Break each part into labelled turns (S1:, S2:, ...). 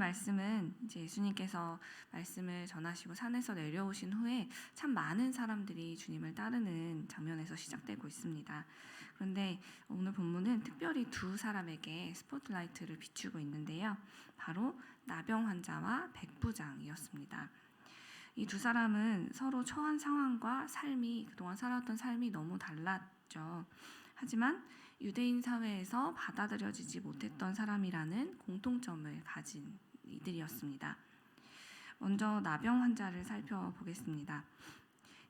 S1: 말씀은 이제 예수님께서 말씀을 전하시고 산에서 내려오신 후에 참 많은 사람들이 주님을 따르는 장면에서 시작되고 있습니다. 그런데 오늘 본문은 특별히 두 사람에게 스포트라이트를 비추고 있는데요. 바로 나병 환자와 백부장이었습니다. 이 두 사람은 서로 처한 상황과 삶이 그동안 살았던 삶이 너무 달랐죠. 하지만 유대인 사회에서 받아들여지지 못했던 사람이라는 공통점을 가진 이들이었습니다. 먼저 나병 환자를 살펴보겠습니다.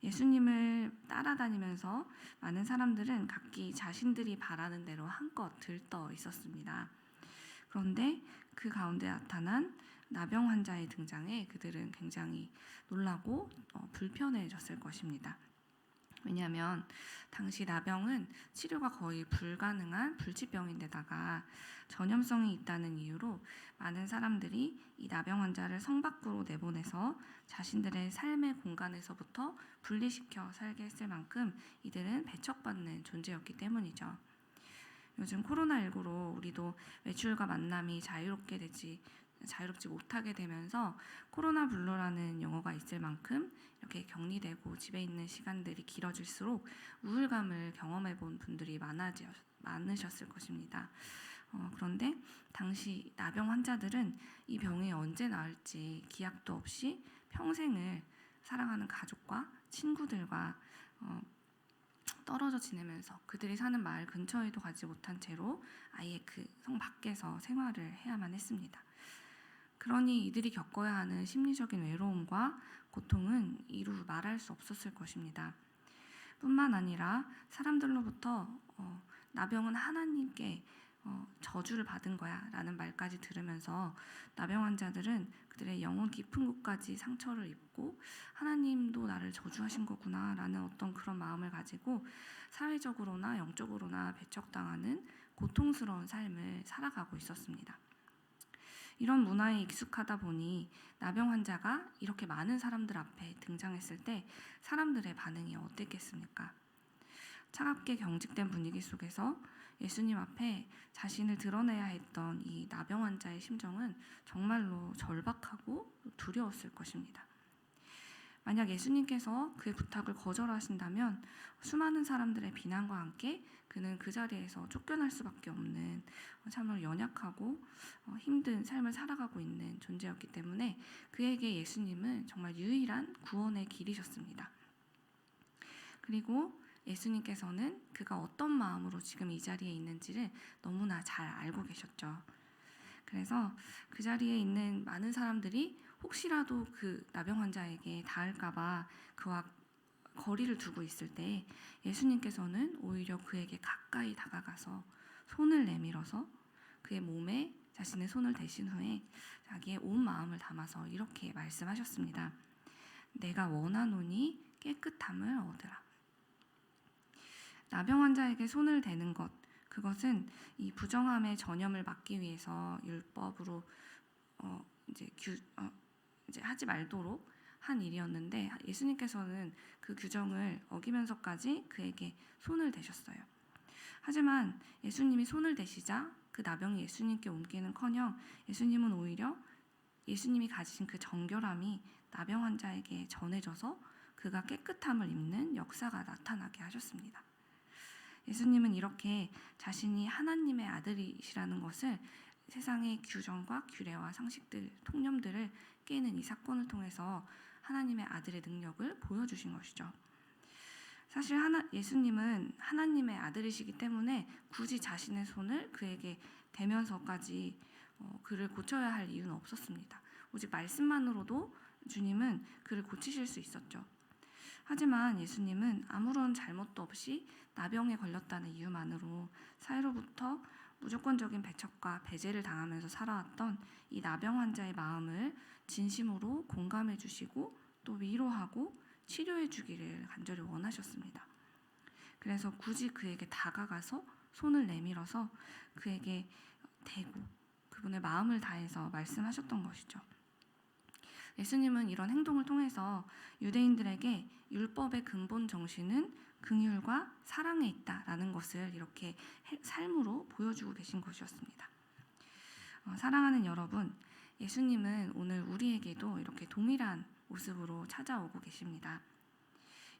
S1: 예수님을 따라다니면서 많은 사람들은 각기 자신들이 바라는 대로 한껏 들떠 있었습니다. 그런데 그 가운데 나타난 나병 환자의 등장에 그들은 굉장히 놀라고 불편해졌을 것입니다. 왜냐하면 당시 나병은 치료가 거의 불가능한 불치병인데다가 전염성이 있다는 이유로 많은 사람들이 이 나병 환자를 성 밖으로 내보내서 자신들의 삶의 공간에서부터 분리시켜 살게 했을 만큼 이들은 배척받는 존재였기 때문이죠. 요즘 코로나19로 우리도 외출과 만남이 자유롭지 못하게 되면서 코로나 블루라는 용어가 있을 만큼 이렇게 격리되고 집에 있는 시간들이 길어질수록 우울감을 경험해 본 분들이 많으셨을 것입니다. 그런데 당시 나병 환자들은 이 병이 언제 나을지 기약도 없이 평생을 사랑하는 가족과 친구들과 떨어져 지내면서 그들이 사는 마을 근처에도 가지 못한 채로 아예 그 성 밖에서 생활을 해야만 했습니다. 그러니 이들이 겪어야 하는 심리적인 외로움과 고통은 이루 말할 수 없었을 것입니다. 뿐만 아니라 사람들로부터 나병은 하나님께 저주를 받은 거야 라는 말까지 들으면서 나병 환자들은 그들의 영혼 깊은 곳까지 상처를 입고 하나님도 나를 저주하신 거구나 라는 어떤 그런 마음을 가지고 사회적으로나 영적으로나 배척당하는 고통스러운 삶을 살아가고 있었습니다. 이런 문화에 익숙하다 보니 나병 환자가 이렇게 많은 사람들 앞에 등장했을 때 사람들의 반응이 어땠겠습니까? 차갑게 경직된 분위기 속에서 예수님 앞에 자신을 드러내야 했던 이 나병 환자의 심정은 정말로 절박하고 두려웠을 것입니다. 만약 예수님께서 그의 부탁을 거절하신다면 수많은 사람들의 비난과 함께 그는 그 자리에서 쫓겨날 수밖에 없는 참으로 연약하고 힘든 삶을 살아가고 있는 존재였기 때문에 그에게 예수님은 정말 유일한 구원의 길이셨습니다. 그리고 예수님께서는 그가 어떤 마음으로 지금 이 자리에 있는지를 너무나 잘 알고 계셨죠. 그래서 그 자리에 있는 많은 사람들이 혹시라도 그 나병 환자에게 닿을까봐 그와 거리를 두고 있을 때 예수님께서는 오히려 그에게 가까이 다가가서 손을 내밀어서 그의 몸에 자신의 손을 대신 후에 자기의 온 마음을 담아서 이렇게 말씀하셨습니다. 내가 원하노니 깨끗함을 얻으라. 나병 환자에게 손을 대는 것, 그것은 이 부정함의 전염을 막기 위해서 율법으로 이제 하지 말도록 한 일이었는데 예수님께서는 그 규정을 어기면서까지 그에게 손을 대셨어요. 하지만 예수님이 손을 대시자 그 나병이 예수님께 옮기는커녕 예수님은 오히려 예수님이 가지신 그 정결함이 나병 환자에게 전해져서 그가 깨끗함을 입는 역사가 나타나게 하셨습니다. 예수님은 이렇게 자신이 하나님의 아들이시라는 것을 세상의 규정과 규례와 상식들, 통념들을 깨는 이 사건을 통해서 하나님의 아들의 능력을 보여주신 것이죠. 사실 예수님은 하나님의 아들이시기 때문에 굳이 자신의 손을 그에게 대면서까지 그를 고쳐야 할 이유는 없었습니다. 오직 말씀만으로도 주님은 그를 고치실 수 있었죠. 하지만 예수님은 아무런 잘못도 없이 나병에 걸렸다는 이유만으로 사회로부터 무조건적인 배척과 배제를 당하면서 살아왔던 이 나병 환자의 마음을 진심으로 공감해 주시고 또 위로하고 치료해 주기를 간절히 원하셨습니다. 그래서 굳이 그에게 다가가서 손을 내밀어서 그에게 대고 그분의 마음을 다해서 말씀하셨던 것이죠. 예수님은 이런 행동을 통해서 유대인들에게 율법의 근본 정신은 긍휼과 사랑에 있다라는 것을 이렇게 삶으로 보여주고 계신 것이었습니다. 사랑하는 여러분, 예수님은 오늘 우리에게도 이렇게 동일한 모습으로 찾아오고 계십니다.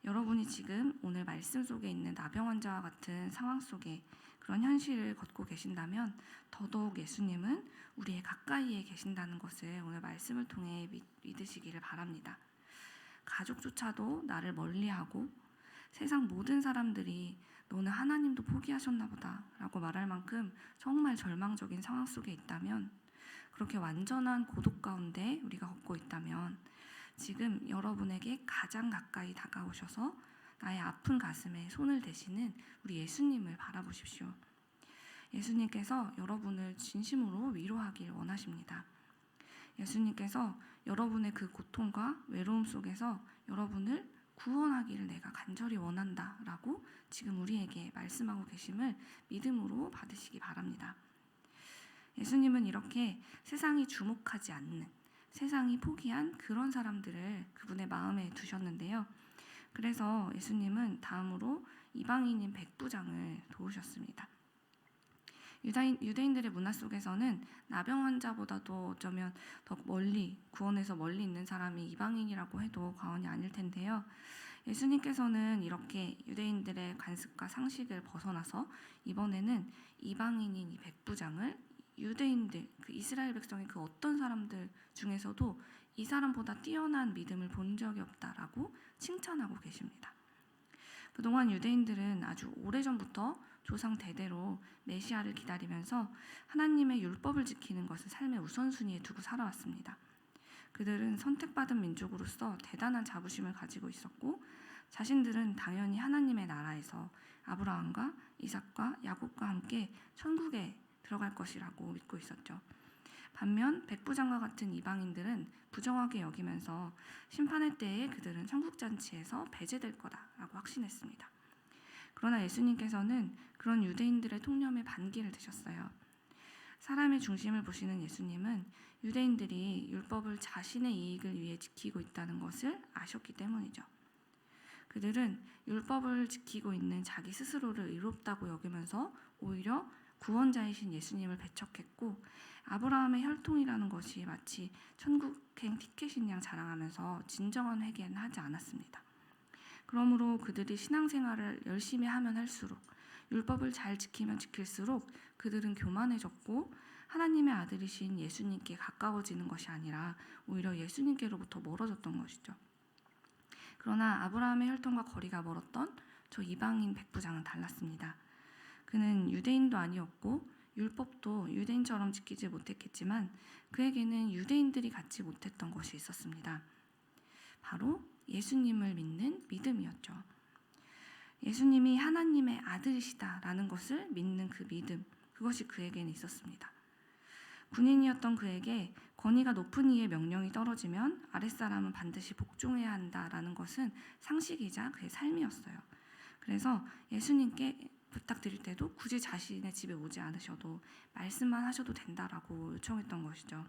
S1: 여러분이 지금 오늘 말씀 속에 있는 나병 환자와 같은 상황 속에 그런 현실을 걷고 계신다면 더더욱 예수님은 우리의 가까이에 계신다는 것을 오늘 말씀을 통해 믿으시기를 바랍니다. 가족조차도 나를 멀리하고 세상 모든 사람들이 너는 하나님도 포기하셨나 보다 라고 말할 만큼 정말 절망적인 상황 속에 있다면, 그렇게 완전한 고독 가운데 우리가 걷고 있다면 지금 여러분에게 가장 가까이 다가오셔서 나의 아픈 가슴에 손을 대시는 우리 예수님을 바라보십시오. 예수님께서 여러분을 진심으로 위로하길 원하십니다. 예수님께서 여러분의 그 고통과 외로움 속에서 여러분을 구원하기를 내가 간절히 원한다 라고 지금 우리에게 말씀하고 계심을 믿음으로 받으시기 바랍니다. 예수님은 이렇게 세상이 주목하지 않는, 세상이 포기한 그런 사람들을 그분의 마음에 두셨는데요. 그래서 예수님은 다음으로 이방인인 백부장을 도우셨습니다. 유대인들의 문화 속에서는 나병 환자보다도 어쩌면 더 구원에서 멀리 있는 사람이 이방인이라고 해도 과언이 아닐 텐데요. 예수님께서는 이렇게 유대인들의 관습과 상식을 벗어나서 이번에는 이방인인 이 백부장을 유대인들, 그 이스라엘 백성의 그 어떤 사람들 중에서도 이 사람보다 뛰어난 믿음을 본 적이 없다라고 칭찬하고 계십니다. 그동안 유대인들은 아주 오래전부터 조상 대대로 메시아를 기다리면서 하나님의 율법을 지키는 것을 삶의 우선순위에 두고 살아왔습니다. 그들은 선택받은 민족으로서 대단한 자부심을 가지고 있었고, 자신들은 당연히 하나님의 나라에서 아브라함과 이삭과 야곱과 함께 천국에 들어갈 것이라고 믿고 있었죠. 반면 백부장과 같은 이방인들은 부정하게 여기면서 심판의 때에 그들은 천국잔치에서 배제될 거다라고 확신했습니다. 그러나 예수님께서는 그런 유대인들의 통념에 반기를 드셨어요. 사람의 중심을 보시는 예수님은 유대인들이 율법을 자신의 이익을 위해 지키고 있다는 것을 아셨기 때문이죠. 그들은 율법을 지키고 있는 자기 스스로를 의롭다고 여기면서 오히려 구원자이신 예수님을 배척했고, 아브라함의 혈통이라는 것이 마치 천국행 티켓인 양 자랑하면서 진정한 회개는 하지 않았습니다. 그러므로 그들이 신앙생활을 열심히 하면 할수록, 율법을 잘 지키면 지킬수록 그들은 교만해졌고 하나님의 아들이신 예수님께 가까워지는 것이 아니라 오히려 예수님께로부터 멀어졌던 것이죠. 그러나 아브라함의 혈통과 거리가 멀었던 저 이방인 백부장은 달랐습니다. 그는 유대인도 아니었고 율법도 유대인처럼 지키지 못했겠지만 그에게는 유대인들이 갖지 못했던 것이 있었습니다. 바로 예수님을 믿는 믿음이었죠. 예수님이 하나님의 아들이시다라는 것을 믿는 그 믿음, 그것이 그에게는 있었습니다. 군인이었던 그에게 권위가 높은 이의 명령이 떨어지면 아랫사람은 반드시 복종해야 한다라는 것은 상식이자 그의 삶이었어요. 그래서 예수님께 부탁드릴 때도 굳이 자신의 집에 오지 않으셔도 말씀만 하셔도 된다라고 요청했던 것이죠.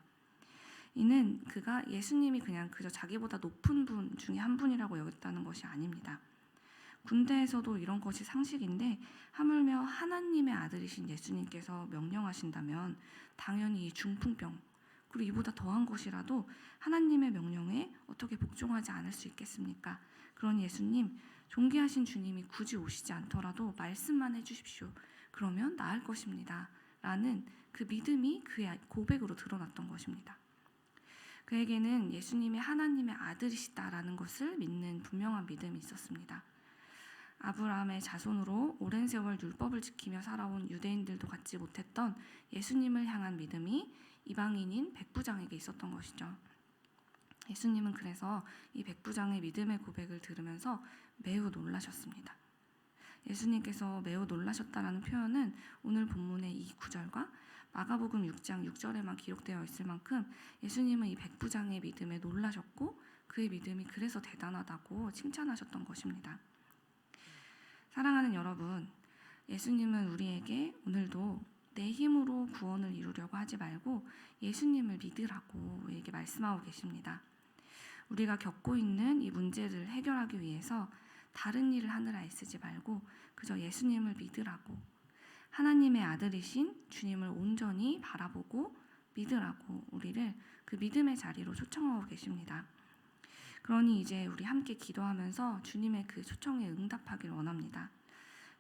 S1: 이는 그가 예수님이 그냥 그저 자기보다 높은 분 중에 한 분이라고 여겼다는 것이 아닙니다. 군대에서도 이런 것이 상식인데 하물며 하나님의 아들이신 예수님께서 명령하신다면 당연히 이 중풍병, 그리고 이보다 더한 것이라도 하나님의 명령에 어떻게 복종하지 않을 수 있겠습니까? 그런 예수님, 존귀하신 주님이 굳이 오시지 않더라도 말씀만 해주십시오. 그러면 나을 것입니다. 라는 그 믿음이 그의 고백으로 드러났던 것입니다. 그에게는 예수님이 하나님의 아들이시다라는 것을 믿는 분명한 믿음이 있었습니다. 아브라함의 자손으로 오랜 세월 율법을 지키며 살아온 유대인들도 갖지 못했던 예수님을 향한 믿음이 이방인인 백부장에게 있었던 것이죠. 예수님은 그래서 이 백부장의 믿음의 고백을 들으면서 매우 놀라셨습니다. 예수님께서 매우 놀라셨다라는 표현은 오늘 본문의 이 구절과 마가복음 6장 6절에만 기록되어 있을 만큼 예수님은 이 백부장의 믿음에 놀라셨고 그의 믿음이 그래서 대단하다고 칭찬하셨던 것입니다. 사랑하는 여러분, 예수님은 우리에게 오늘도 내 힘으로 구원을 이루려고 하지 말고 예수님을 믿으라고 우리에게 말씀하고 계십니다. 우리가 겪고 있는 이 문제를 해결하기 위해서 다른 일을 하느라 애쓰지 말고 그저 예수님을 믿으라고, 하나님의 아들이신 주님을 온전히 바라보고 믿으라고 우리를 그 믿음의 자리로 초청하고 계십니다. 그러니 이제 우리 함께 기도하면서 주님의 그 초청에 응답하기를 원합니다.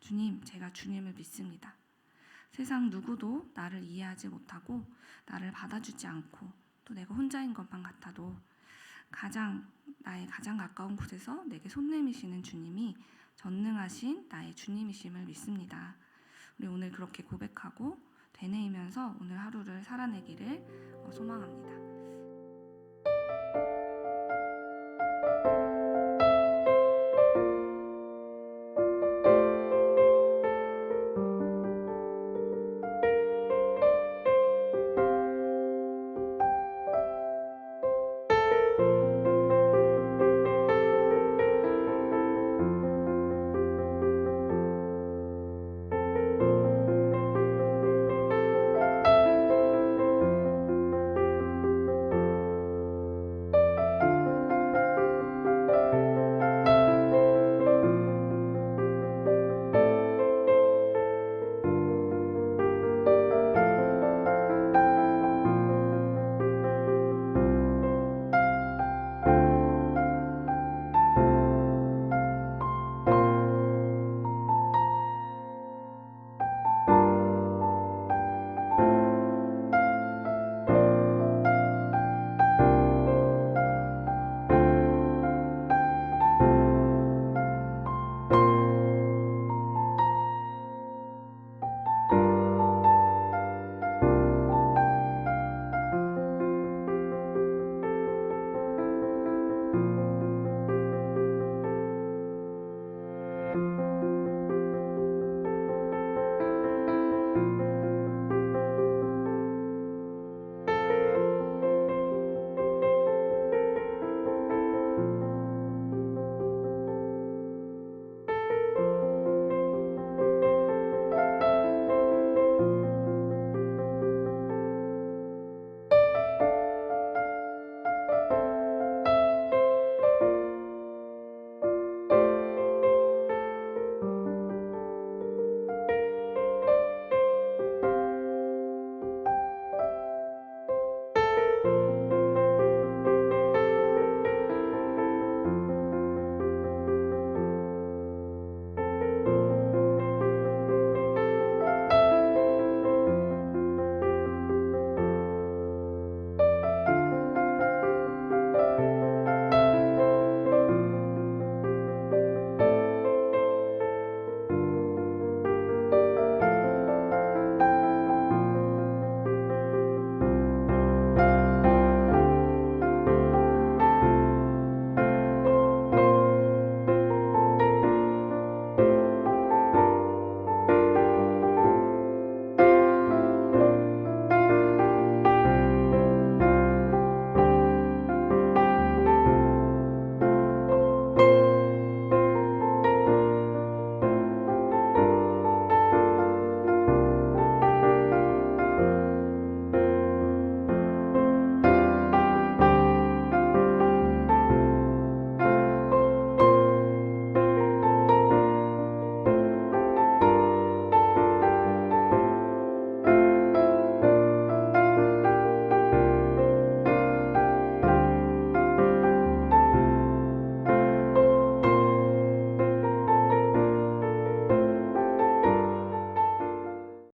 S1: 주님, 제가 주님을 믿습니다. 세상 누구도 나를 이해하지 못하고 나를 받아주지 않고 또 내가 혼자인 것만 같아도 나의 가장 가까운 곳에서 내게 손 내미시는 주님이 전능하신 나의 주님이심을 믿습니다. 우리 오늘 그렇게 고백하고 되뇌이면서 오늘 하루를 살아내기를 소망합니다.